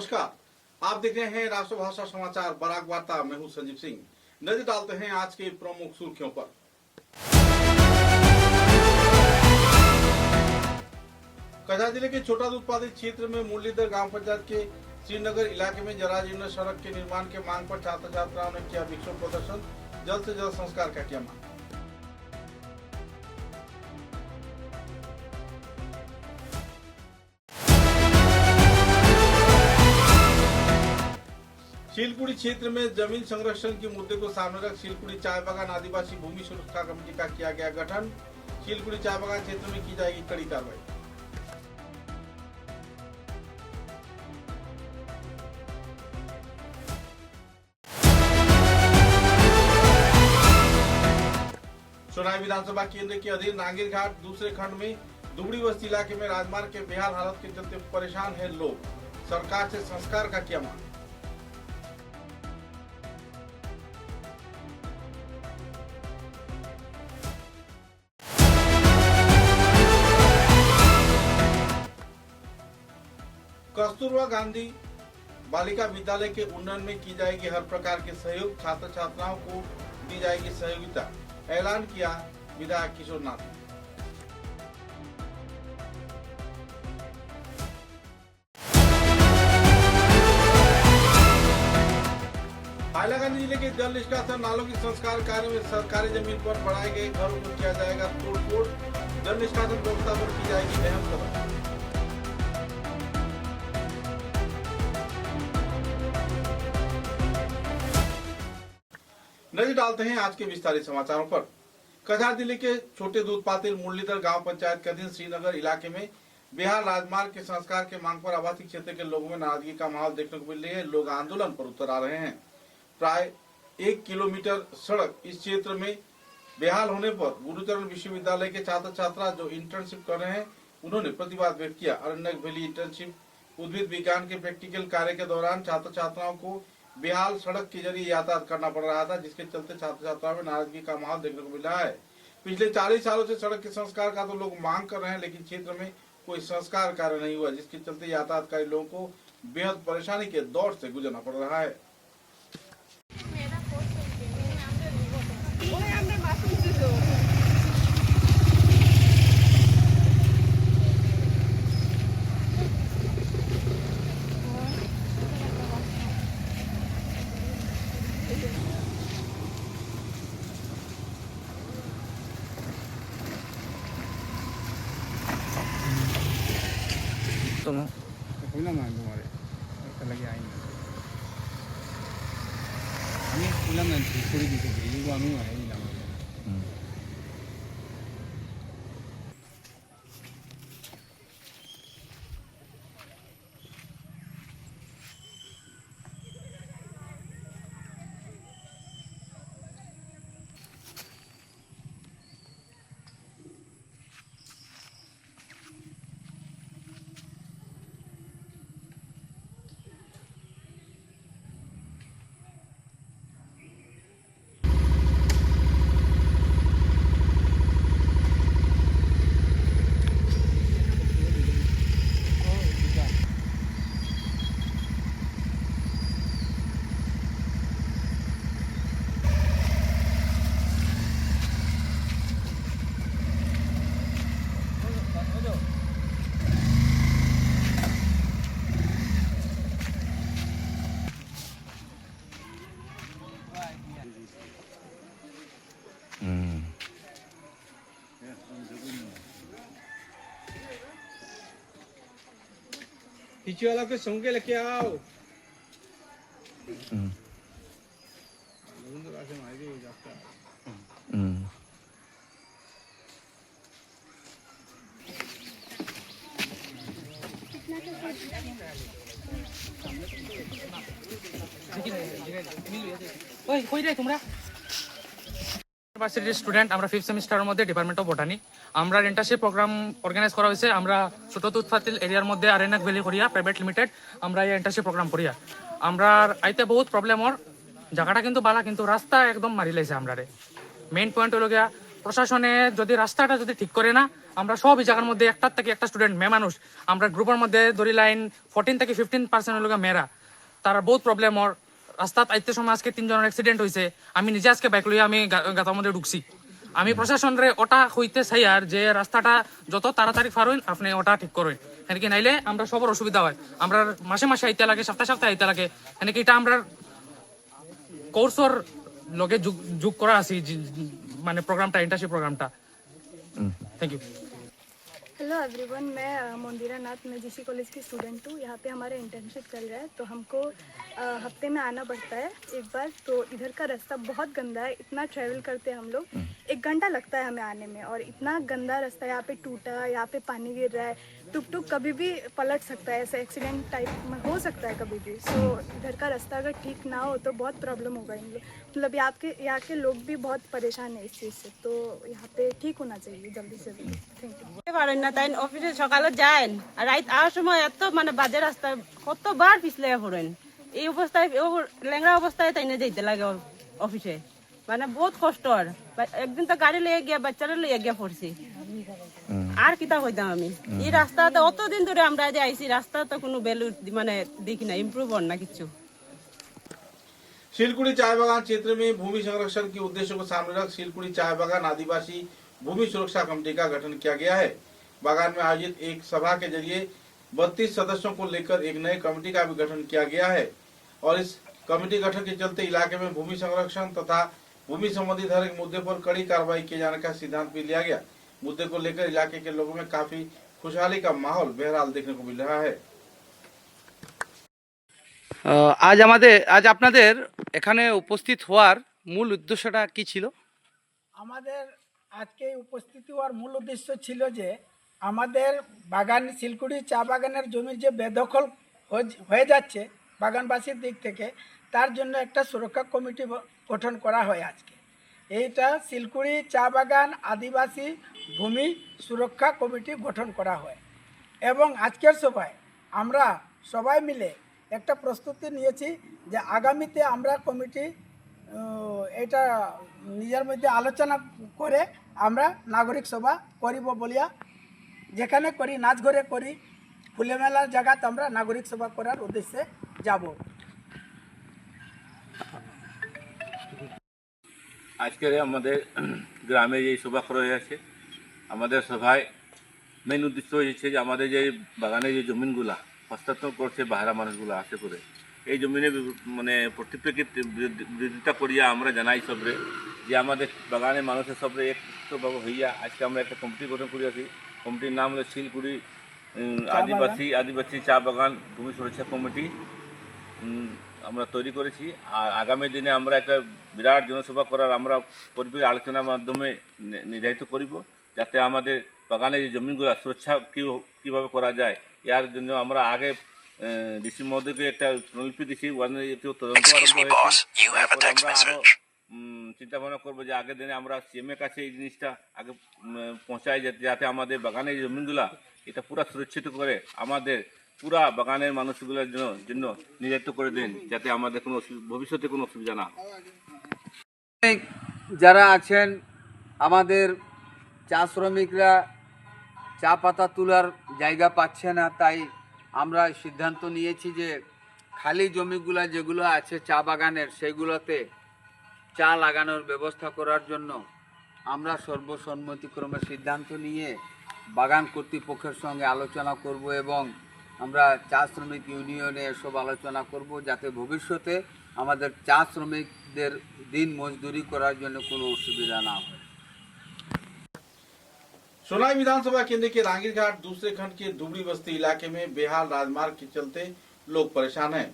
नमस्कार, आप देख रहे हैं राष्ट्रभाषा समाचार बराक वार्ता। मैं हूं संजीव सिंह। नजर डालते हैं आज के प्रमुख सुर्खियों पर। कछार जिले के छोटा उत्पादित क्षेत्र में मुरलीधर ग्राम पंचायत के श्रीनगर इलाके में जराजीर्ण सड़क के निर्माण के मांग पर छात्र छात्राओं ने किया विक्षोभ प्रदर्शन। जल्द से जल्द संस्कार का किया मांग। शिलपुड़ी क्षेत्र में जमीन संरक्षण के मुद्दे को सामने रख शिलपुड़ी चाय बागान आदिवासी भूमि सुरक्षा कमेटी का किया गया गठन। शिलपुड़ी चाय बागान क्षेत्र में की जाएगी कड़ी कार्रवाई। सोनाई विधानसभा केंद्र के अधीन नांगीर घाट दूसरे खंड में दुबड़ी बस्ती इलाके में राजमार्ग के बेहाल हालत के चलते परेशान है लोग। सरकार से संस्कार का किया मांग। कस्तूरबा गांधी बालिका विद्यालय के उन्नयन में की जाएगी हर प्रकार के सहयोग। छात्र छात्राओं को दी जाएगी सहयोगिता, ऐलान किया विधायक किशोर नाथ। हाइलाकांडी जिले के जल निष्कासन नालों के संस्कार कार्य में सरकारी जमीन पर बढ़ाए गए घरों को किया जाएगा तोड़फोड़। जल निष्कासन व्यवस्था पर की जाएगी अहम कदम। नजर डालते हैं आज के विस्तारित समाचारों पर। कछार जिले के छोटे दूध पातिल मुरलीधर गांव पंचायत के अधीन श्रीनगर इलाके में बिहार राजमार्ग के संस्कार के मांग पर आवासीय क्षेत्र के लोगों में नाराजगी का माहौल देखने को मिल रही है। लोग आंदोलन पर उतर आ रहे हैं। प्राय 1 किलोमीटर सड़क इस क्षेत्र में बेहाल होने पर गुरुचरण विश्वविद्यालय के छात्र छात्रा जो इंटर्नशिप कर रहे हैं उन्होंने प्रतिवाद व्यक्त किया। अरण्यक वैली इंटर्नशिप उद्भिद विज्ञान के प्रैक्टिकल कार्य के दौरान छात्र छात्राओं को बेहाल सड़क के जरिए यातायात करना पड़ रहा था, जिसके चलते छात्र छात्राओं में नाराजगी का माहौल देखने को मिल रहा है। पिछले 40 सालों से सड़क के संस्कार का तो लोग मांग कर रहे हैं, लेकिन क्षेत्र में कोई संस्कार कार्य नहीं हुआ, जिसके चलते यातायातकारी लोगों को बेहद परेशानी के दौर से गुजरना पड़ रहा है। হইলাম না তোমারে একটা লাগে আইন আমি হইলাম না ঠিক করে দিতে পারি আমি আইলাম। पीछे वाला को सुन के लेके आओ। ওই কই রে তোমরা? ইউনিভার্সিটির স্টুডেন্ট, আমরা 5th সেমিস্টারের মধ্যে ডিপার্টমেন্ট অফ বটানি। আমরা ইন্টার্নশিপ প্রোগ্রাম অর্গানাইজ করা হয়েছে। আমরা ছোট উৎপাদিত এরিয়ার মধ্যে আরণ্যক ভ্যালি করিয়া প্রাইভেট লিমিটেড আমরা এই ইন্টার্নশিপ প্রোগ্রাম করিয়া। আমরা আইতে বহুত প্রবলেমর জায়গাটা কিন্তু বালা, কিন্তু রাস্তা একদম মারি লাইছে। আমরা মেইন পয়েন্ট হলো গিয়া প্রশাসনে যদি রাস্তাটা যদি ঠিক করে না আমরা সব এই জায়গার মধ্যে একটার থেকে একটা স্টুডেন্ট মেয়ে মানুষ, আমরা গ্রুপের মধ্যে ধরি লাইন 14 থেকে 15% লোক মেয়েরা, তারা বহুত প্রবলেম। ওর রাস্তাত আইতে সময় আজকে 3 জনের অ্যাক্সিডেন্ট হয়েছে। আমি নিজে আজকে বাইক লইয়া আমি গাতার মধ্যে ঢুকছি। আমি প্রশাসনরে ওটা হইতে চাই আর যে রাস্তাটা যত তাড়াতাড়ি পারুন আপনি ওটা ঠিক করুন, এনাকি নাইলে আমরা সবার অসুবিধা হয়। আমরা মাসে মাসে আইতে লাগে, সপ্তাহে সপ্তাহে আইতে লাগে, এনাকি এটা আমরা কোর্সর লগে যোগ করা আছি, মানে প্রোগ্রামটা, ইন্টার্নশিপ প্রোগ্রামটা। Thank you. हेलो एवरीवन, मैं मोंदिरा नाथ, मैं जीसी कॉलेज की स्टूडेंट हूँ। यहाँ पे हमारा इंटर्नशिप चल रहा है, तो हमको हफ्ते में आना पड़ता है एक बार। तो इधर का रास्ता बहुत गंदा है, इतना ट्रैवल करते हैं हम लोग, 1 घंटा लगता है हमें आने में। और इतना गंदा रास्ता, यहाँ पे टूटा, यहाँ पे पानी गिर रहा है, टुक टुक कभी भी पलट सकता है, ऐसा एक्सीडेंट टाइप में हो सकता है कभी भी। सो इधर का रास्ता अगर ठीक ना हो तो बहुत प्रॉब्लम होगा इन लोग, मतलब यहाँ के लोग भी बहुत परेशान है इस चीज़ से। तो यहाँ पे ठीक होना चाहिए जल्दी से जल्दी। Thank you. পারেন না, তাই অফিসে সকালে যান আর রাত আসার সময় এত মানে বাজে রাস্তা, কতবার পিছলে পড়েন। এই অবস্থায় ল্যাংড়া অবস্থায় তাই না যেতে লাগে অফিসে, মানে বহুত কষ্ট। আর একদিন তো গাড়ি লিয়ে গিয়া বাচ্চারা লিয়ে গিয়া পড়ছি, আর কিতা হইতাম আমি। এই রাস্তাতে অতদিন ধরে আমরা যে আইছি, রাস্তা তো কোনো ভ্যালু মানে দেখি না, ইম্প্রুভ হন না কিছু। शिलकुड़ी चाय बागान क्षेत्र में भूमि संरक्षण के उद्देश्यों को सामने रख शिलकुड़ी चाय बागान आदिवासी भूमि सुरक्षा कमेटी का गठन किया गया है। बागान में आयोजित एक सभा के जरिए 32 सदस्यों को लेकर एक नए कमेटी का भी गठन किया गया है और इस कमेटी गठन के चलते इलाके में भूमि संरक्षण तथा भूमि संबंधी हर एक मुद्दे पर कड़ी कार्रवाई किए जाने का सिद्धांत भी लिया गया। मुद्दे को लेकर इलाके के लोगों में काफी खुशहाली का माहौल बहरहाल देखने को मिल रहा है। আজ আপনাদের এখানে উপস্থিত হওয়ার মূল উদ্দেশ্যটা কি ছিল? আমাদের আজকে উপস্থিতি হওয়ার মূল উদ্দেশ্য ছিল যে আমাদের বাগান, শিলকুড়ি চা বাগানের জমির যে বেদখল হয়ে যাচ্ছে বাগানবাসীর দিক থেকে, তার জন্য একটা সুরক্ষা কমিটি গঠন করা হয় আজকে। এইটা শিলকুড়ি চা বাগান আদিবাসী ভূমি সুরক্ষা কমিটি গঠন করা হয় এবং আজকের সভায় আমরা সবাই মিলে একটা প্রস্তুতি নিয়েছি যে আগামীতে আমরা কমিটি এটা নিজের মধ্যে আলোচনা করে আমরা নাগরিক সভা করিব বলিয়া, যেখানে করি নাচ ঘরে করি, ফুলে মেলার জায়গাতে আমরা নাগরিক সভা করার উদ্দেশ্যে যাব। আজকের আমাদের গ্রামে যে সভা করা হয়েছে, আমাদের সভায় মেন উদ্দেশ্য হয়েছে যে আমাদের যে বাগানে যে জমিনগুলা হস্তান্তর করছে বাহারা মানুষগুলো আসে করে, এই জমিনে মানে প্রতিপ্রেক্ষিত বিরোধিতা করিয়া আমরা জানাই সবরে যে আমাদের বাগানে মানুষের সবরে একত্রভাবে হইয়া আজকে আমরা একটা কমিটি গঠন করিয়াছি। কমিটির নাম হলো শিলকুড়ি আদিবাসী চা বাগান ভূমি সুরক্ষা কমিটি আমরা তৈরি করেছি। আর আগামী দিনে আমরা একটা বিরাট জনসভা করার আমরা পরিবেশ আলোচনার মাধ্যমে নির্ধারিত করিব, যাতে আমাদের বাগানে যে জমিগুলো সুরক্ষা কীভাবে করা যায়, এর জন্য আমরা আগে ডিসি মহোদয়কে একটা অনুলিপি দিচ্ছি, তদন্ত আরম্ভ হয়েছে। তারপরে আমরা আরও চিন্তা ভাবনা করবো যে আগের দিনে আমরা সিএমের কাছে এই জিনিসটা আগে পৌঁছাই, যাতে আমাদের বাগানের যে জমিগুলা এটা পুরা সুরক্ষিত করে আমাদের পুরা বাগানের মানুষগুলোর জন্য নির্ধারিত করে দেন, যাতে আমাদের কোনো ভবিষ্যতে কোনো অসুবিধা না হয়। যারা আছেন আমাদের চা শ্রমিকরা চা পাতা তোলার জায়গা পাচ্ছে না, তাই আমরা সিদ্ধান্ত নিয়েছি যে খালি জমিগুলা যেগুলো আছে চা বাগানের, সেগুলোতে চা লাগানোর ব্যবস্থা করার জন্য আমরা সর্বসম্মতিক্রমে সিদ্ধান্ত নিয়ে বাগান কর্তৃপক্ষের সঙ্গে আলোচনা করব এবং আমরা চা শ্রমিক ইউনিয়নে এসব আলোচনা করব, যাতে ভবিষ্যতে আমাদের চা শ্রমিকদের দিন মজদুরি করার জন্য কোনো অসুবিধা না হয়। सोनाई विधानसभा केंद्र के रांगीर घाट दूसरे खंड के दुबड़ी बस्ती इलाके में बेहाल राजमार्ग के चलते लोग परेशान हैं।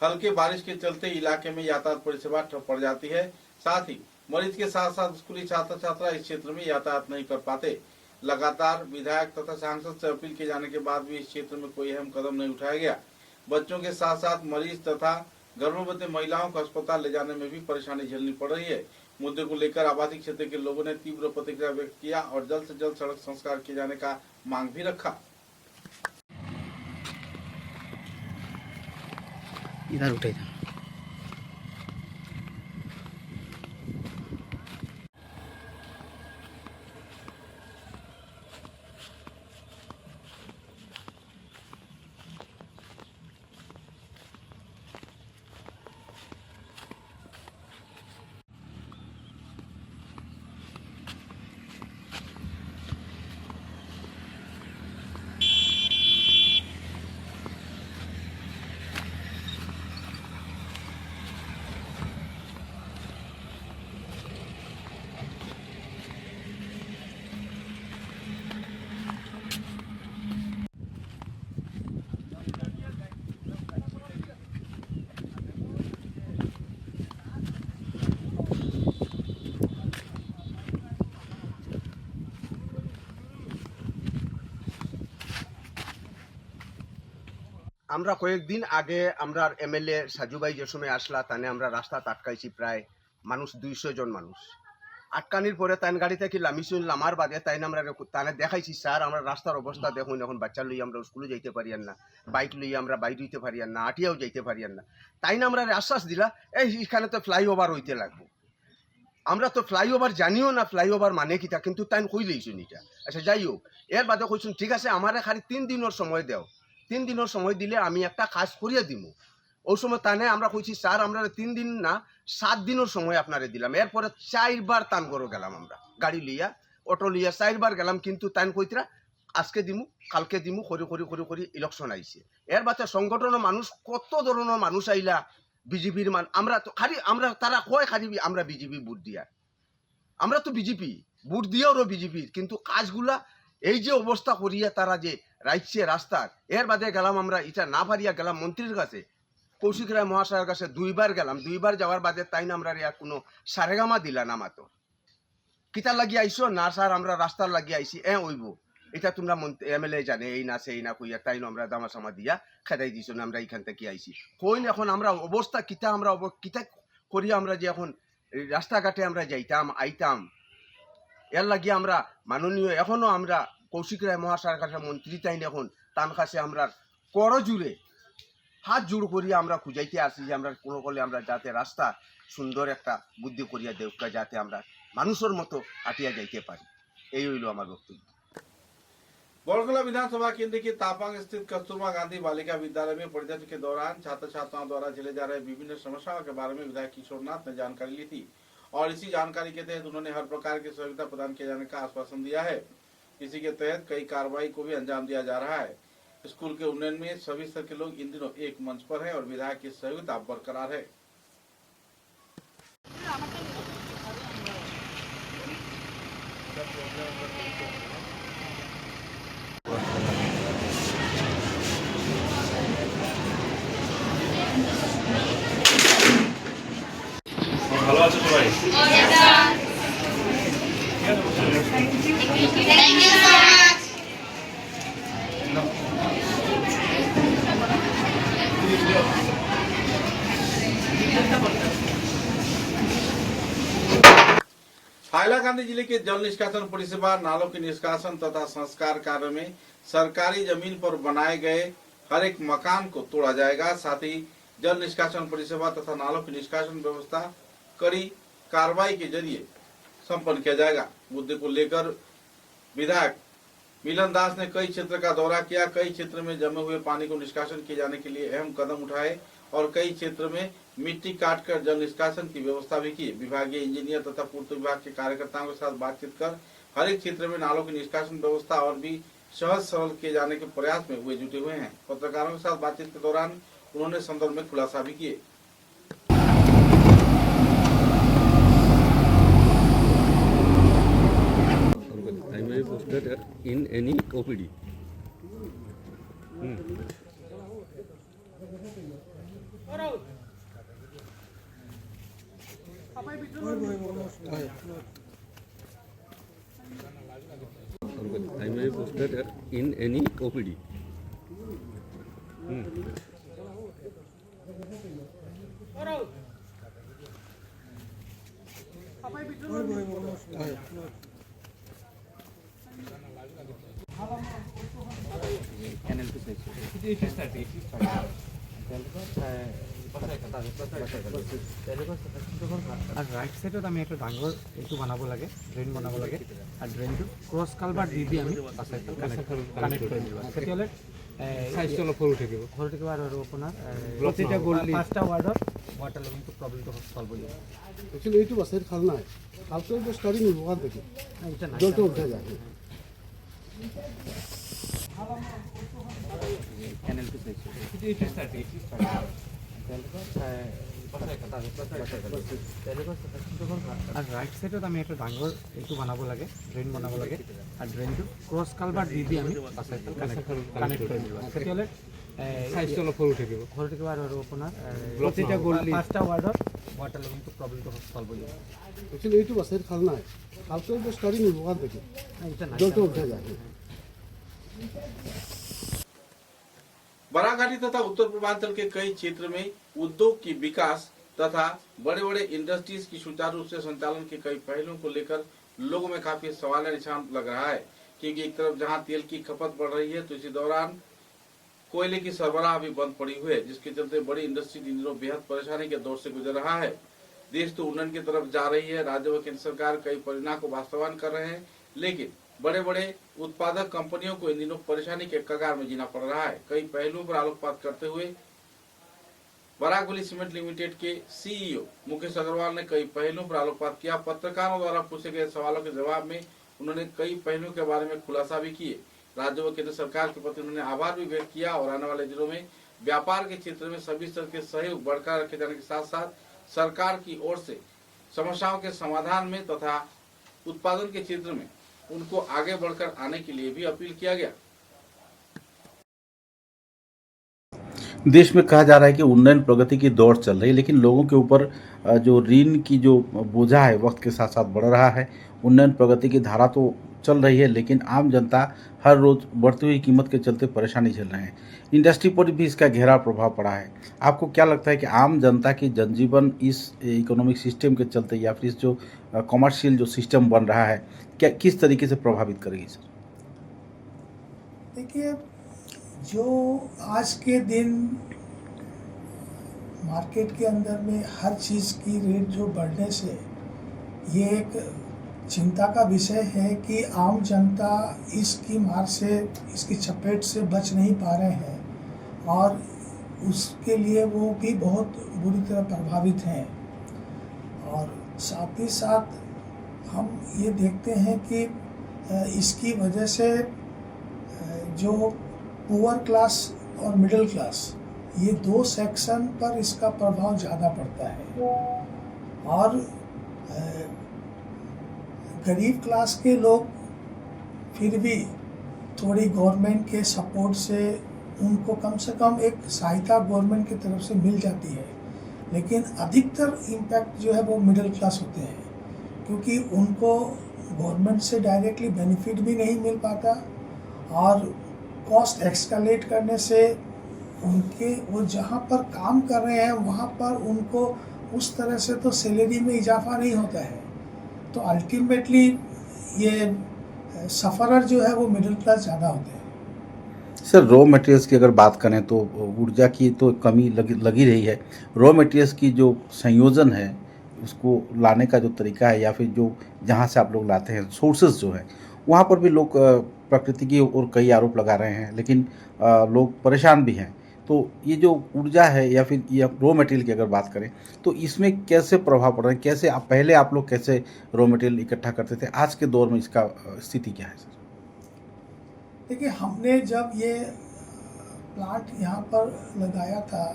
हल्के बारिश के चलते इलाके में यातायात परिसेवा ठप पड़ जाती है। साथ ही मरीज के साथ साथ स्कूली छात्र छात्रा इस क्षेत्र में यातायात नहीं कर पाते। लगातार विधायक तथा सांसद से अपील किए जाने के बाद भी इस क्षेत्र में कोई अहम कदम नहीं उठाया गया। बच्चों के साथ साथ मरीज तथा गर्भवती महिलाओं को अस्पताल ले जाने में भी परेशानी झेलनी पड़ रही है। मुद्दे को लेकर आबादी क्षेत्र के लोगों ने तीव्र प्रतिक्रिया व्यक्त किया और जल्द से जल्द सड़क संस्कार किए जाने का मांग भी रखा। इधर उठे আমরা কয়েকদিন আগে আমরা এমএলএ সাজুভাই যে সময় আসলা তানে আমরা রাস্তা আটকাইছি প্রায় মানুষ 200 জন মানুষ আটকানির পরে তাই গাড়ি থেকে লামিছুন লামার বাদে তাই আমরা তানে দেখাইছি স্যার আমরা রাস্তার অবস্থা দেখুন এখন বাচ্চা লই আমরা স্কুলে যাইতে পারিয়ান না বাইক লই আমরা বাইরে হইতে পারিয়ান না আটিয়াও যাইতে পারিয়ান না তাই না আমরা আশ্বাস দিলা এইখানে তো ফ্লাইওভার হইতে লাগবো আমরা তো ফ্লাইওভার জানিও না ফ্লাইওভার মানে কিটা কিন্তু তাই কই লইছুন এটা আচ্ছা যাই হোক এর বাদে কইছুন ঠিক আছে আমার খালি 3 দিনের সময় দেও 3 দিনের সময় দিলে আমি একটা কাজ করিয়ে দিব ওই সময় তানে আমরা কইছি স্যার আমরা 3 দিন না 7 দিনের সময় আপনারে দিলাম এরপরে 4 বার তান করে গেলাম আমরা গাড়ি লিয়া অটো লিয়া 4 বার গেলাম কিন্তু তান কইতরা আজকে দিমু কালকে দিমু করি ইলেকশন আইছে এর বাদে সংগঠনের মানুষ কত ধরনের মানুষ আইলা বিজেপির মান আমরা তো খালি আমরা তারা কয় খালি আমরা বিজেপি ভোট দিয়া আমরা তো বিজেপি ভোট দিয়েও বিজেপি কিন্তু কাজগুলা এই যে অবস্থা করিয়া তারা যে রাইছে রাস্তার এর বাদে গেলাম আমরা এটা না পারিয়া গেলাম মন্ত্রীর কাছে কৌশিক রায় মহাশয়ের কাছে 2 বার গেলাম 2 বার যাওয়ার বাদে তাই না আমরা কোনো সারেগামা দিলা না মাত্র কিতা লাগিয়ে আইসো না স্যার আমরা রাস্তার লাগিয়ে আইসি ওইব এটা তোমরা এমএলএ জানে এই না সেই না কইয়া তাই না আমরা দামাসামা দিয়া খেদাই দিছো না আমরা এইখান থেকে আইসি কইন এখন আমরা অবস্থা কিতা আমরা কিতা করিয়া আমরা যে এখন রাস্তাঘাটে আমরা যাইতাম আইতাম এর লাগিয়ে আমরা মাননীয় এখনো আমরা কৌশিক রায় মহাশয়ের কাছে মন্ত্রী তাই এখন তার কাছে আমরা করজুড়ে হাত জোড় করিয়া আমরা খুঁজাইতে আসি যে আমরা কোনো করলে আমরা যাতে রাস্তা সুন্দর একটা বুদ্ধি করিয়া দেউকা যাতে আমরা মানুষের মতো হাঁটিয়া যাইতে পারি এই হইল আমার বক্তব্য बड़गला विधानसभा केंद्र के तापांग स्थित कस्तूरबा गांधी बालिका विद्यालय में परिदर्शन के दौरान छात्र छात्राओं द्वारा झेले जा रहे विभिन्न समस्याओं के बारे में विधायक किशोरनाथ ने जानकारी ली थी और इसी जानकारी के तहत उन्होंने हर प्रकार की सहयोगिता प्रदान किए जाने का आश्वासन दिया है। इसी के तहत कई कार्रवाई को भी अंजाम दिया जा रहा है। स्कूल के उन्नयन में सभी स्तर के लोग इन दिनों एक मंच पर है और विधायक की सहयोगिता बरकरार है। ভালো আছো সবাই? हाइलाकांदी जिले के जल निष्कासन परिसेवा नालों के निष्कासन तथा संस्कार कार्य में सरकारी जमीन पर बनाए गए हर एक मकान को तोड़ा जाएगा। साथ ही जल निष्कासन परिसेवा तथा नालों की निष्कासन व्यवस्था कड़ी कार्रवाई के जरिए संपन्न किया जाएगा। मुद्दे को लेकर विधायक मिलन दास ने कई क्षेत्र का दौरा किया। कई क्षेत्र में जमे हुए पानी को निष्कासन किए जाने के लिए अहम कदम उठाए और कई क्षेत्र में मिट्टी काटकर जल निष्कासन की व्यवस्था भी की। विभागीय इंजीनियर तथा पूर्त विभाग के कार्यकर्ताओं के साथ बातचीत कर हर एक क्षेत्र में नालों की निष्कासन व्यवस्था और भी सहज सरल किए जाने के प्रयास में वे जुटे हुए हैं। पत्रकारों के साथ बातचीत के दौरान उन्होंने संदर्भ में खुलासा भी किए। Posted in any OPD. Primary posted in any OPD. আর রাইট সাইডত আমি একটা ডাঙৰ এইটো বনাব লাগে ড্ৰেইন বনাব লাগে আৰু ড্ৰেইনটো ক্ৰছ কালভাৰ দি আমি কানেক্ট কৰি দিব তেতিয়াহ'লে সাইজটো অলপ সৰু থাকিব আৰু আপোনাৰ প্ৰতিটা গলি 5টা ৱাৰ্ডৰ ৱাটাৰ লেভেলটো প্ৰব্লেমটো সলভ হৈ যাব। एक्चुअली এইটো বাসের খাল নাই খালটো স্টার্টিং হইব ওখান থেকে জলটো উঠে যায় ক্যানেলটো চাইছো এইটো স্টার্ট আর রাইট সাইডত আমি একটা ডাঙৰ এইটো বনাব লাগে ড্ৰেইন বনাব লাগে আৰু ড্ৰেইনটো ক্ৰছ কালভাৰ দি আমি কানেক্ট কৰি দিব তেতিয়াহ'লে সাইজটো অলপ সৰু থাকিব আৰু আপোনাৰ প্ৰতিটা গলি 5টা ৱাৰ্ডৰ ৱাটাৰ লেভেলটো প্ৰব্লেমটো সলভ হৈ যাব। एक्चुअली এইটো বাসের খাল নাই খালটো স্টার্টিং হইব ওখান থেকে জলটো উঠে যায়। बराघाटी तथा उत्तर पूर्वांचल के कई क्षेत्र में उद्योग की विकास तथा बड़े बड़े इंडस्ट्रीज की सुचारू रूप से संचालन के कई पहलुओं को लेकर लोगों में काफी सवाल निशान लग रहा है, क्योंकि एक तरफ जहां तेल की खपत बढ़ रही है तो इसी दौरान कोयले की सरबराह भी बंद पड़ी हुई है, जिसके चलते बड़ी इंडस्ट्री इन दिनों बेहद परेशानी के दौर से गुजर रहा है। देश तो उन्नयन की तरफ जा रही है, राज्य व केंद्र सरकार कई परियोजना को वास्तवायन कर रहे हैं, लेकिन बड़े बड़े उत्पादक कंपनियों को इन दिनों परेशानी के कगार में जीना पड़ रहा है। कई पहलुओं पर आलोकपात करते हुए बरागवली सीमेंट लिमिटेड के सीईओ मुकेश अग्रवाल ने कई पहलुओं पर आलोकपात किया। पत्रकारों द्वारा पूछे गए सवालों के जवाब में उन्होंने कई पहलुओं के बारे में खुलासा भी किए। राज्य व केंद्र सरकार के प्रति उन्होंने आभार भी व्यक्त किया और आने वाले दिनों में व्यापार के क्षेत्र में सभी स्तर के सहयोग बरकरार रखे जाने के साथ साथ सरकार की ओर से समस्याओं के समाधान में तथा उत्पादन के क्षेत्र में उनको आगे बढ़कर आने के लिए भी अपील किया गया। देश में कहा जा रहा है कि उन्नयन प्रगति की दौड़ चल रही है, लेकिन लोगों के ऊपर जो ऋण की जो बोझा है वक्त के साथ साथ बढ़ रहा है। उन्नयन प्रगति की धारा तो चल रही है, लेकिन आम जनता हर रोज बढ़ती हुई कीमत के चलते परेशानी झेल रहे हैं। इंडस्ट्री पर भी इसका गहरा प्रभाव पड़ा है। आपको क्या लगता है कि आम जनता की जनजीवन इस इकोनॉमिक सिस्टम के चलते या फिर इस जो कॉमर्शियल जो सिस्टम बन रहा है क्या किस तरीके से प्रभावित करेगी सर? देखिए, जो आज के दिन मार्केट के अंदर में हर चीज़ की रेट जो बढ़ने से ये एक चिंता का विषय है कि आम जनता इसकी मार से, इसकी चपेट से बच नहीं पा रहे हैं और उसके लिए वो भी बहुत बुरी तरह प्रभावित हैं। और साथ ही साथ हम ये देखते हैं कि इसकी वजह से जो पुअर क्लास और मिडिल क्लास ये दो सेक्शन पर इसका प्रभाव ज़्यादा पड़ता है और गरीब क्लास के लोग फिर भी थोड़ी गवर्नमेंट के सपोर्ट से उनको कम से कम एक सहायता गवर्नमेंट की तरफ से मिल जाती है, लेकिन अधिकतर इम्पैक्ट जो है वो मिडिल क्लास होते हैं, क्योंकि उनको गवर्नमेंट से डायरेक्टली बेनिफिट भी नहीं मिल पाता और कॉस्ट एक्सकलेट करने से उनके वो जहाँ पर काम कर रहे हैं वहाँ पर उनको उस तरह से तो सैलरी में इजाफा नहीं होता है, तो अल्टीमेटली ये सफ़रर जो है वो मिडिल क्लास ज़्यादा होते हैं। सर, रॉ मटेरियल्स की अगर बात करें तो ऊर्जा की तो कमी लगी रही है। रॉ मटेरियल्स की जो संयोजन है उसको लाने का जो तरीका है या फिर जो जहाँ से आप लोग लाते हैं सोर्सेज जो है वहाँ पर भी लोग प्रकृति की ओर कई आरोप लगा रहे हैं, लेकिन लोग परेशान भी हैं। तो ये जो ऊर्जा है या फिर ये रॉ मटेरियल की अगर बात करें तो इसमें कैसे प्रभाव पड़ रहा है? कैसे पहले आप लोग कैसे रॉ मटेरियल इकट्ठा करते थे, आज के दौर में इसका स्थिति क्या है सर? देखिए, हमने जब ये प्लांट यहाँ पर लगाया था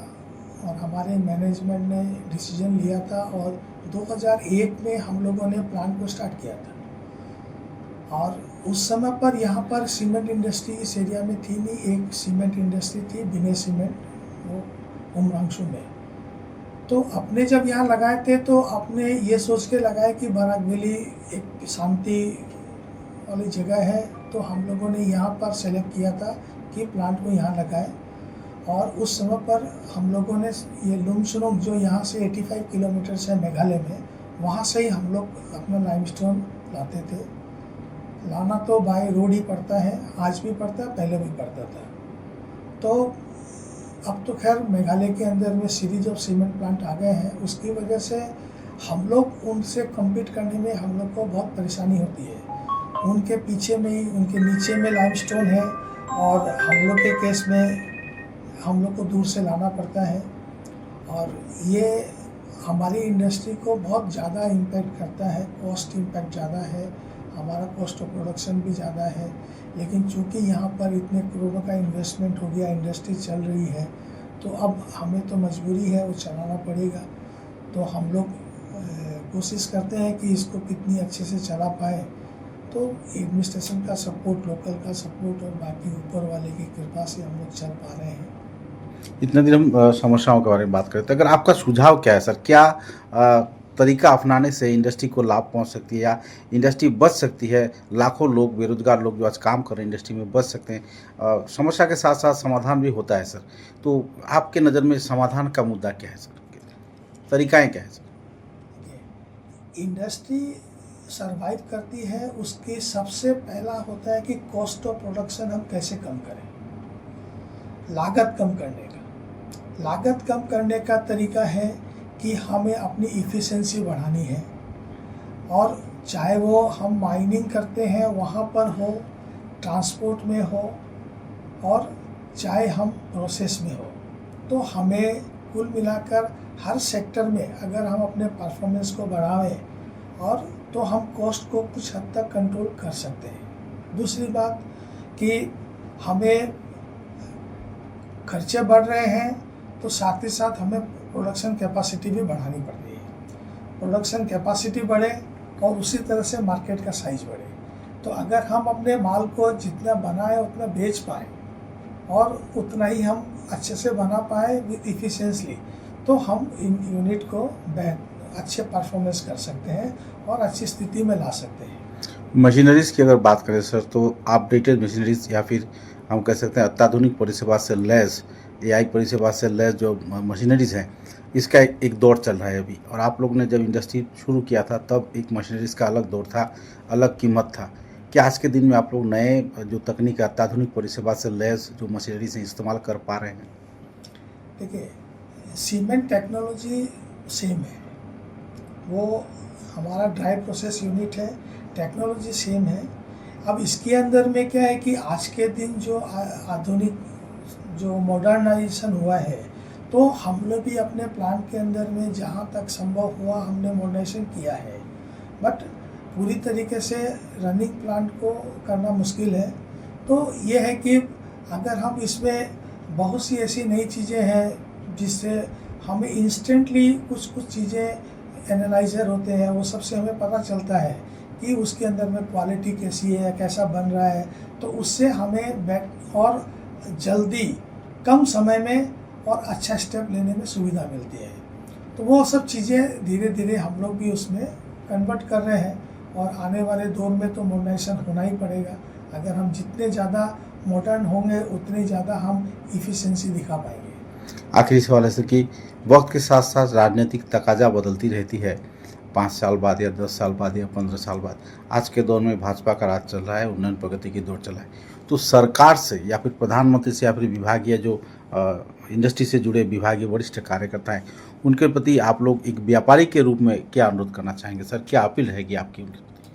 और हमारे मैनेजमेंट ने डिसीजन लिया था और 2001 में हम लोगों ने प्लांट को स्टार्ट किया था और उस समय पर यहाँ पर सीमेंट इंडस्ट्री इस एरिया में थी नहीं। एक सीमेंट इंडस्ट्री थी बिने सीमेंट, वो उमरांशु में। तो अपने जब यहाँ लगाए थे तो अपने ये सोच के लगाए कि बरागवली एक शांति वाली जगह है, तो हम लोगों ने यहाँ पर सेलेक्ट किया था कि प्लांट को यहाँ लगाए। और उस समय पर हम लोगों ने ये लुमसुरुंग जो यहाँ से 85 किलोमीटर है मेघालय में, वहाँ से ही हम लोग अपना लाइमस्टोन लाते थे। लाना तो बाय रोड ही पड़ता है, आज भी पड़ता है, पहले भी पड़ता था। तो अब तो खैर मेघालय के अंदर में सीरीज ऑफ सीमेंट प्लांट आ गए हैं, उसकी वजह से हम लोग उनसे कम्पीट करने में हम लोग को बहुत परेशानी होती है। उनके पीछे में ही, उनके नीचे में लाइमस्टोन है और हम लोग के केस में हम लोग को दूर से लाना पड़ता है और ये हमारी इंडस्ट्री को बहुत ज़्यादा इम्पैक्ट करता है। कॉस्ट इम्पैक्ट ज़्यादा है, हमारा कॉस्ट ऑफ प्रोडक्शन भी ज़्यादा है, लेकिन चूंकि यहाँ पर इतने करोड़ों का इन्वेस्टमेंट हो गया, इंडस्ट्री चल रही है, तो अब हमें तो मजबूरी है, वो चलाना पड़ेगा। तो हम लोग कोशिश करते हैं कि इसको कितनी अच्छे से चला पाए। तो एडमिनिस्ट्रेशन का सपोर्ट, लोकल का सपोर्ट और बाकी ऊपर वाले की कृपा से हम लोग चल पा रहे हैं। इतने दिन हम समस्याओं के बारे में बात करते हैं, अगर आपका सुझाव क्या है सर? क्या तरीका अपनाने से इंडस्ट्री को लाभ पहुंच सकती है या इंडस्ट्री बच सकती है, लाखों लोग बेरोजगार लोग जो आज काम कर रहे हैं इंडस्ट्री में बच सकते हैं। समस्या के साथ साथ समाधान भी होता है सर। तो आपके नज़र में समाधान का मुद्दा क्या है सर, तरीकाएँ क्या है सर? इंडस्ट्री सरवाइव करती है उसके सबसे पहला होता है कि कॉस्ट ऑफ प्रोडक्शन हम कैसे कम करें, लागत कम करने का। लागत कम करने का तरीका है कि हमें अपनी इफ़िशेंसी बढ़ानी है, और चाहे वो हम माइनिंग करते हैं वहाँ पर हो, ट्रांसपोर्ट में हो, और चाहे हम प्रोसेस में हो, तो हमें कुल मिलाकर हर सेक्टर में अगर हम अपने परफॉर्मेंस को बढ़ावें और तो हम कॉस्ट को कुछ हद तक कंट्रोल कर सकते हैं। दूसरी बात कि हमें खर्चे बढ़ रहे हैं तो साथ ही साथ हमें प्रोडक्शन कैपेसिटी भी बढ़ानी पड़ रही है। प्रोडक्शन कैपेसिटी बढ़े और उसी तरह से मार्केट का साइज बढ़े, तो अगर हम अपने माल को जितना बनाए उतना बेच पाए और उतना ही हम अच्छे से बना पाए विद इफिशिएंसली, तो हम इन यूनिट को अच्छे परफॉर्मेंस कर सकते हैं और अच्छी स्थिति में ला सकते हैं। मशीनरीज़ की अगर बात करें सर, तो अपडेटेड मशीनरीज़ या फिर हम कह सकते हैं अत्याधुनिक परिसेवा से लैस, AI परिसेवा से लैस जो मशीनरीज़ हैं, इसका एक दौर चल रहा है अभी। और आप लोग ने जब इंडस्ट्री शुरू किया था तब एक मशीनरीज़ का अलग दौर था, अलग कीमत था। क्या आज के दिन में आप लोग नए जो तकनीक अत्याधुनिक परिसेवा से लैस जो मशीनरीज हैं इस्तेमाल कर पा रहे हैं? देखिए, सीमेंट टेक्नोलॉजी सेम है, वो हमारा ड्राई प्रोसेस यूनिट है, टेक्नोलॉजी सेम है। अब इसके अंदर में क्या है कि आज के दिन जो आधुनिक जो मॉडर्नाइजेशन हुआ है, तो हम लोग भी अपने प्लांट के अंदर में जहाँ तक संभव हुआ हमने मॉडर्नाइजेशन किया है, बट पूरी तरीके से रनिंग प्लांट को करना मुश्किल है। तो ये है कि अगर हम इसमें बहुत सी ऐसी नई चीज़ें हैं जिससे हमें इंस्टेंटली कुछ चीज़ें एनालाइजर होते हैं, वो सबसे हमें पता चलता है कि उसके अंदर में क्वालिटी कैसी है, कैसा बन रहा है, तो उससे हमें और जल्दी कम समय में और अच्छा स्टेप लेने में सुविधा मिलती है। तो वो सब चीज़ें धीरे धीरे हम लोग भी उसमें कन्वर्ट कर रहे हैं, और आने वाले दौर में तो मॉडर्नाइजेशन होना ही पड़ेगा। अगर हम जितने ज़्यादा मॉडर्न होंगे उतनी ज़्यादा हम इफ़िशिएंसी दिखा पाएंगे। आखिरी सवाल है सर कि वक्त के साथ साथ राजनीतिक तकाजा बदलती रहती है, 5 साल बाद या 10 साल बाद या 15 साल बाद। आज के दौर में भाजपा का राज चल रहा है, उन्नयन प्रगति की दौर चल रहा है। तो सरकार से या फिर प्रधानमंत्री से या फिर विभागीय जो इंडस्ट्री से जुड़े विभागीय वरिष्ठ कार्यकर्ता हैं, उनके प्रति आप लोग एक व्यापारी के रूप में क्या अनुरोध करना चाहेंगे सर? क्या अपील रहेगी आपकी उनके प्रति?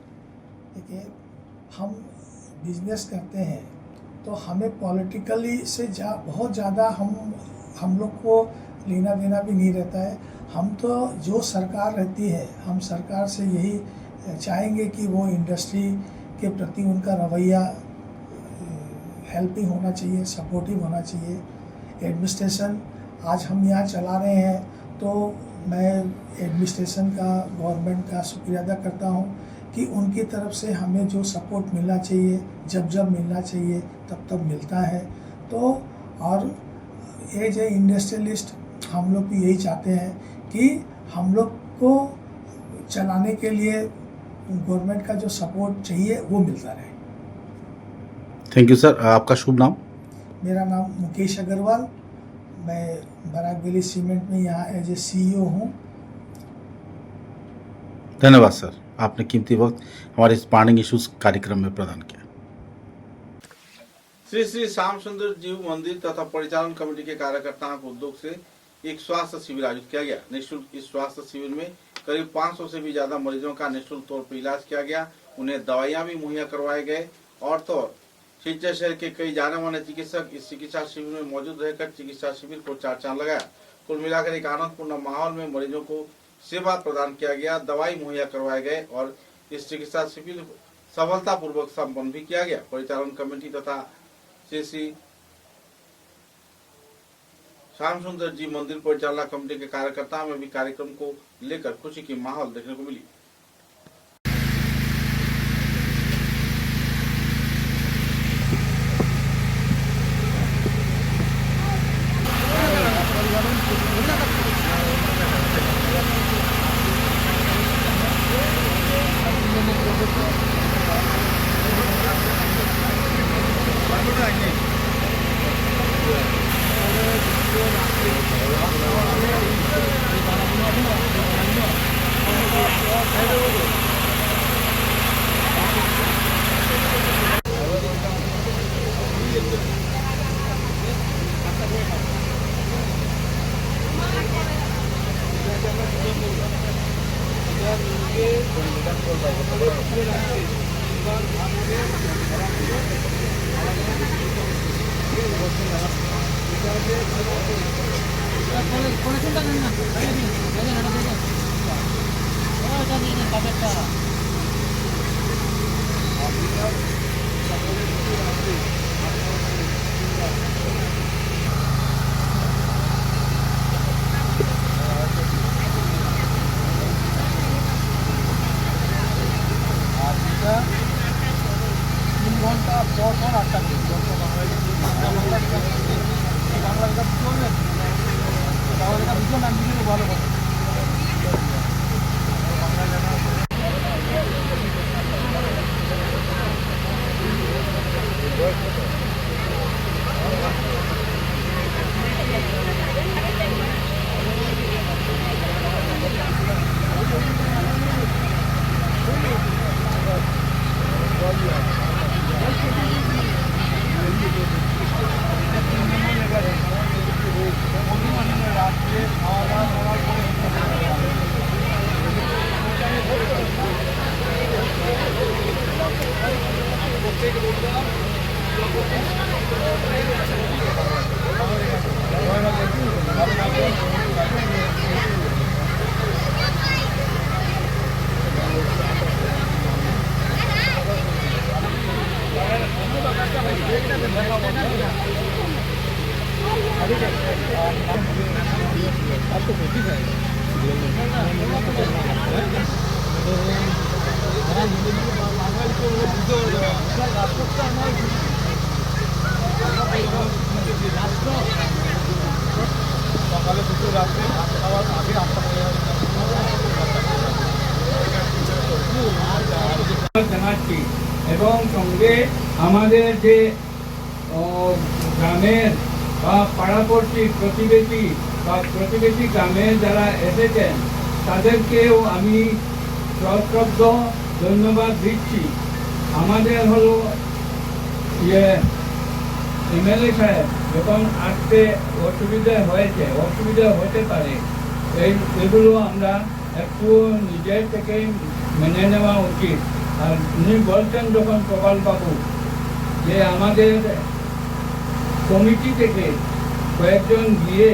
देखिए, हम बिजनेस करते हैं तो हमें पॉलिटिकली से बहुत ज़्यादा हम लोग को लेना देना भी नहीं रहता है। हम तो जो सरकार रहती है, हम सरकार से यही चाहेंगे कि वो इंडस्ट्री के प्रति उनका रवैया हेल्पिंग होना चाहिए, सपोर्टिव होना चाहिए। एडमिनिस्ट्रेशन आज हम यहाँ चला रहे हैं, तो मैं एडमिनिस्ट्रेशन का, गवर्नमेंट का शुक्रिया अदा करता हूँ कि उनकी तरफ से हमें जो सपोर्ट मिलना चाहिए, जब मिलना चाहिए तब मिलता है। तो और एज ए इंडस्ट्रियलिस्ट हम लोग भी यही चाहते हैं कि हम लोग को चलाने के लिए गवर्नमेंट का जो सपोर्ट चाहिए वो मिलता रहे। Thank you sir. आपका शुभ नाम? मेरा नाम मुकेश अग्रवाल, मैं बराक वैली सीमेंट में यहाँ एज ए CEO हूँ। धन्यवाद सर, आपने कीमती वक्त हमारे इस पार्निंग इश्यूज कार्यक्रम में प्रदान किया। श्री श्री श्याम सुंदर जीव मंदिर तथा परिचालन कमेटी के कार्यकर्ताओं के उद्योग से एक स्वास्थ्य शिविर आयोजित किया गया। निःशुल्क इस स्वास्थ्य शिविर में करीब 500 से भी ज्यादा मरीजों का निःशुल्क तौर पर इलाज किया गया। उन्हें दवाइयां भी मुहैया करवाए गए और तो शिलचर शहर के कई जाने माने चिकित्सक इस चिकित्सा शिविर में मौजूद रहकर चिकित्सा शिविर को 4 चांद लगाया। कुल मिलाकर एक आनंदपूर्ण माहौल में मरीजों को सेवा प्रदान किया गया, दवाई मुहैया करवाए गए और इस चिकित्सा शिविर सफलतापूर्वक संपन्न भी किया गया। परिचालन कमेटी तथा श्री श्री श्याम सुंदर जी मंदिर परिचालना कमेटी के कार्यकर्ताओं में भी कार्यक्रम को लेकर खुशी की माहौल देखने को मिली। জানাচ্ছি এবং সঙ্গে আমাদের যে গ্রামের বা পাড়াপড়শি প্রতিবেশী গ্রামের যারা এসেছেন তাদেরকেও আমি সশ্রদ্ধ ধন্যবাদ দিচ্ছি। আমাদের হলো এমএলএ সাহেব যখন আসতে অসুবিধা হতে পারে এগুলো আমরা একটু নিজের থেকে মেনে নেওয়া উচিত। আর উনি বলছেন যখন প্রবাল বাবু যে আমাদের কমিটি থেকে কয়েকজন গিয়ে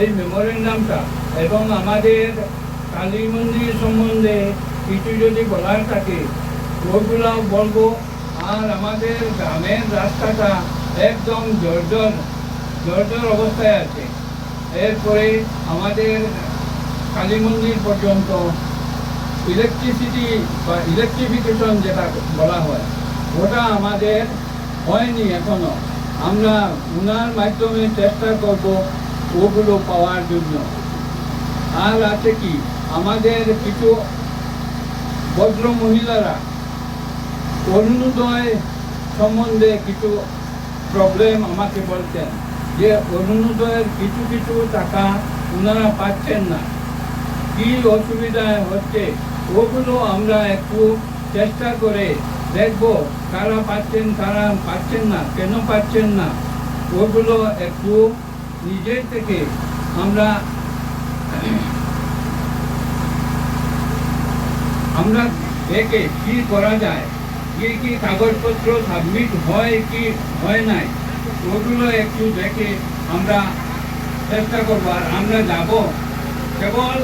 এই মেমোরেন্ডামটা এবং আমাদের কালী মন্দির সম্বন্ধে কিছু যদি বলার থাকে ওগুলো বলবো। আর আমাদের গ্রামের রাস্তাটা একদম জর্জর অবস্থায় আছে। এরপরে আমাদের কালী মন্দির পর্যন্ত ইলেকট্রিসিটি বা ইলেকট্রিফিকেশন যেটা বলা হয় ওটা আমাদের হয়নি এখনো। আমরা উনার মাধ্যমে চেষ্টা করব ওগুলো পাওয়ার জন্য। আর আছে কি আমাদের কিছু ভদ্র মহিলারা অরুণোদয় সম্বন্ধে কিছু প্রবলেম আমাকে বলছেন যে অরুণোদয়ের কিছু টাকা ওনারা পাচ্ছেন না, কি অসুবিধা হচ্ছে ওগুলো আমরা একটু চেষ্টা করে দেখব কারা পাচ্ছেন না, কেন পাচ্ছেন না ওগুলো একটু নিজের থেকে আমরা দেখে কি করা যায়, কি কাগজপত্র সাবমিট হয় কি হয় নাই ওগুলো একটু দেখে আমরা চেষ্টা করবো। আর আমরা যাব কেবল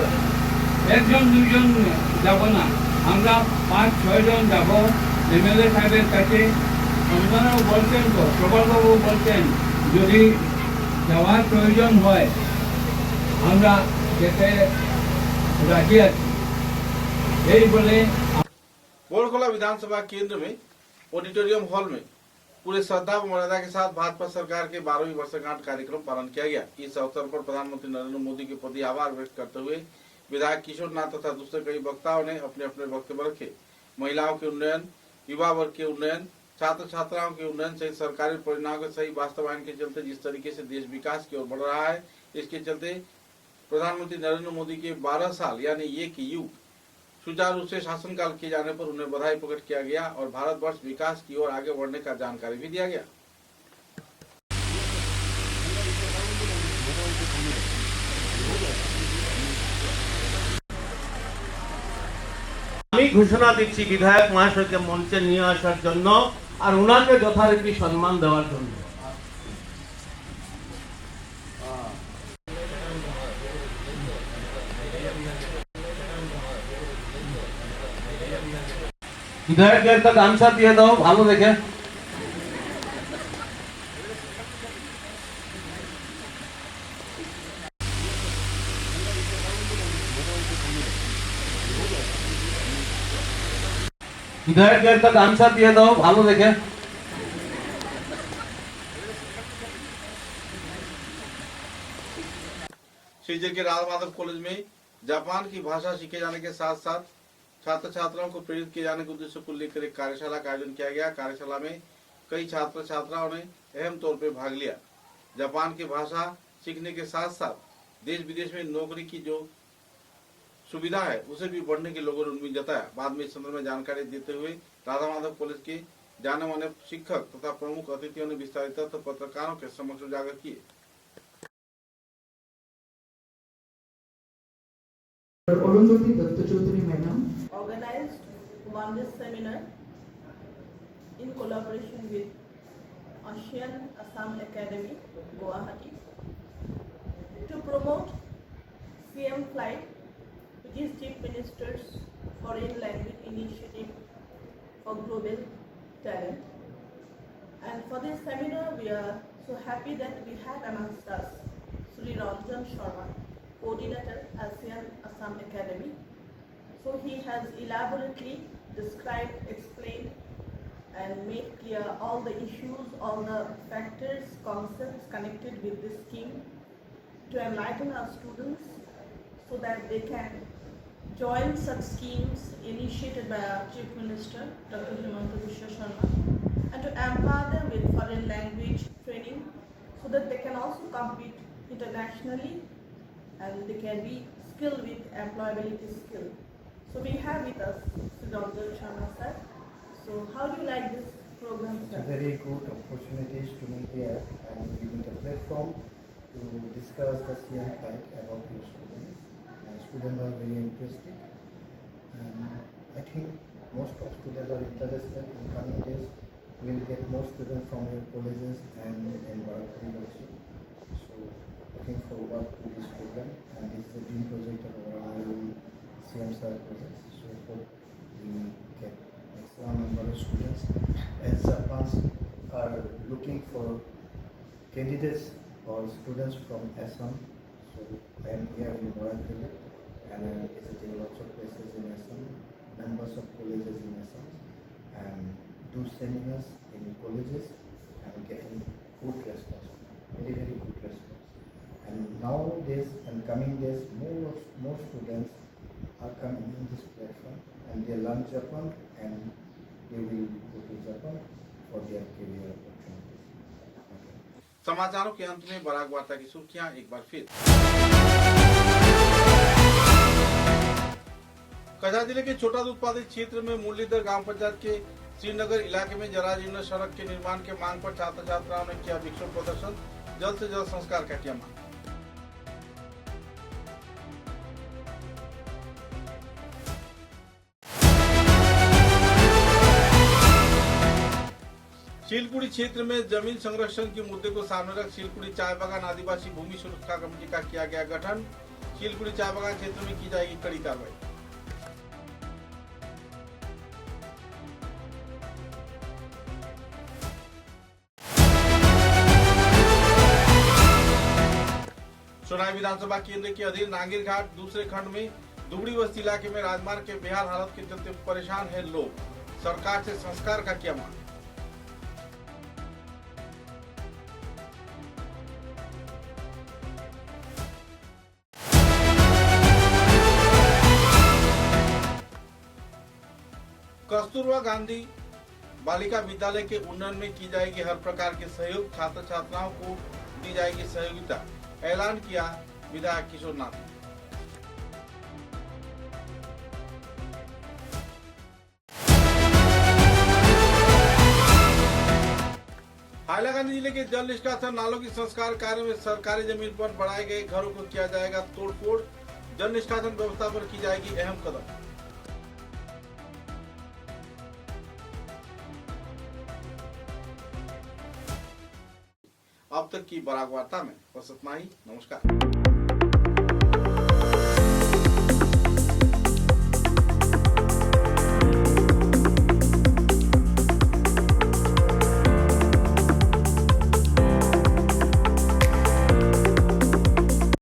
একজন দুজন যাব না, আমরা 5-6 জন যাব এমএলএ সাহেবের কাছে। আপনারাও বলছেন তো, প্রবলবাবু বলছেন যদি যাওয়ার প্রয়োজন হয় আমরা যেতে রাজি আছি। এই বলে बोरखोला विधानसभा केंद्र में ऑडिटोरियम हॉल में पूरे श्रद्धा व मर्यादा के साथ भाजपा सरकार के 12वीं वर्षगांठ कार्यक्रम पालन किया गया। इस अवसर पर प्रधानमंत्री नरेंद्र मोदी के प्रति आभार व्यक्त करते हुए विधायक किशोर नाथ तथा दूसरे कई वक्ताओं ने अपने अपने वक्तव्य रखे। महिलाओं के उन्नयन, युवा वर्ग के उन्नयन, छात्र छात्राओं के उन्नयन सहित सरकारी परिणामों के सही वास्तवायन के चलते जिस तरीके से देश विकास की ओर बढ़ रहा है, इसके चलते प्रधानमंत्री नरेंद्र मोदी के 12 साल यानी एक युग सुचारू रूप से शासनकाल किए जाने पर उन्हें बधाई प्रकट किया गया और भारतवर्ष विकास की ओर आगे बढ़ने का जानकारी भी दिया गया। আমি ঘোষণা দিচ্ছি বিধায়ক মহাশয়কে মঞ্চে নিয়ে আসার জন্য আর ওনাকে যথারীতি সম্মান দেওয়ার জন্য। বিধায়ককে একটা গামছা দিয়ে দাও ভালো দেখে। বিধায়ককে একটা গামছা দিয়ে দাও ভালো দেখে। श्रीजय के राधा माधव कॉलेज में जापान की भाषा सीखे जाने के साथ साथ छात्र छात्राओं को प्रेरित किए जाने के उद्देश्य को लेकर एक कार्यशाला का आयोजन किया गया। कार्यशाला में कई छात्र छात्राओं ने अहम तौर पर भाग लिया। जापान की भाषा सीखने के साथ साथ देश विदेश में नौकरी की जो सुविधा है उसे भी बढ़ने के लोगों ने उम्मीद जताया। बाद में इस संदर्भ में जानकारी देते हुए राधा माधव कॉलेज के जाने माने शिक्षक तथा प्रमुख अतिथियों ने विस्तारित तथ्य पत्रकारों के समक्ष उजागर किए। Organized one this seminar in collaboration with ASEAN Assam Academy, Guwahati, to promote CM Flight, which is Chief Minister's Foreign Language Initiative for Global Talent. And for this seminar, we are so happy that we have amongst us Sri Ranjan Sharma, Coordinator, ASEAN Assam Academy. So he has elaborately described, explained and made clear all the issues, all the factors, concepts connected with this scheme to enlighten our students so that they can join such schemes initiated by our Chief Minister, Dr. Himanta Biswa Sharma, and to empower them with foreign language training so that they can also compete internationally and they can be skilled with employability skill. So we have with us Dr. Sharma sir. So how do you like this program, sir? It's a very good opportunity to be here and giving a platform to discuss the CM Flight about your students. And students are very interested. And I think most of students are interested. In coming days, we will get more students from your colleges and Bharatpuri also. So looking forward to this program, and this is a dream project of our CM Sir project. So hope we get maximum number of students. As Japans are looking for candidates or students from Assam, so I am here in Bharatpuri and visiting lots of places in Assam, members of colleges in Assam, and do seminars in colleges and getting good response, very very good response. And nowadays and coming days, more students are coming in this platform and they learn Japan and they will go to Japan for their career opportunities. समाचारों के अंत में Barack वार्ता की सुर्खियां एक बार फिर। कछा जिले के छोटा उत्पादित क्षेत्र में मुरलीधर ग्राम पंचायत के श्रीनगर इलाके में जराजीर्ण सड़क के निर्माण के मांग पर छात्र छात्राओं ने किया विक्षोभ प्रदर्शन। जल्द से जल्द संस्कार का किया मांग। शिलकुड़ी क्षेत्र में जमीन संरक्षण के मुद्दे को सामने रख शिलकुड़ी चाय बागान आदिवासी भूमि सुरक्षा कमेटी का किया गया गठन। शिलकुड़ी चाय बागान क्षेत्र में की जाएगी कड़ी कार्रवाई। सोनाई विधानसभा केंद्र के अधीन नांगीर घाट दूसरे खंड में दुबड़ी बस्ती इलाके में राजमार्ग के बेहाल हालत के चलते परेशान है लोग। सरकार से संस्कार का किया मांग। कस्तूरबा गांधी बालिका विद्यालय के उन्नयन में की जाएगी हर प्रकार के सहयोग। छात्र छात्राओं को दी जाएगी सहयोगिता। ऐलान किया विधायक किशोर नाथ। हाइलाकांडी जिले के जल निष्कासन नालों की संस्कार कार्य में सरकारी जमीन पर बढ़ाए गए घरों को किया जाएगा तोड़फोड़। जल निष्कासन व्यवस्था पर की जाएगी अहम कदम। अब तक की बराक वार्ता में बस इतना ही। नमस्कार।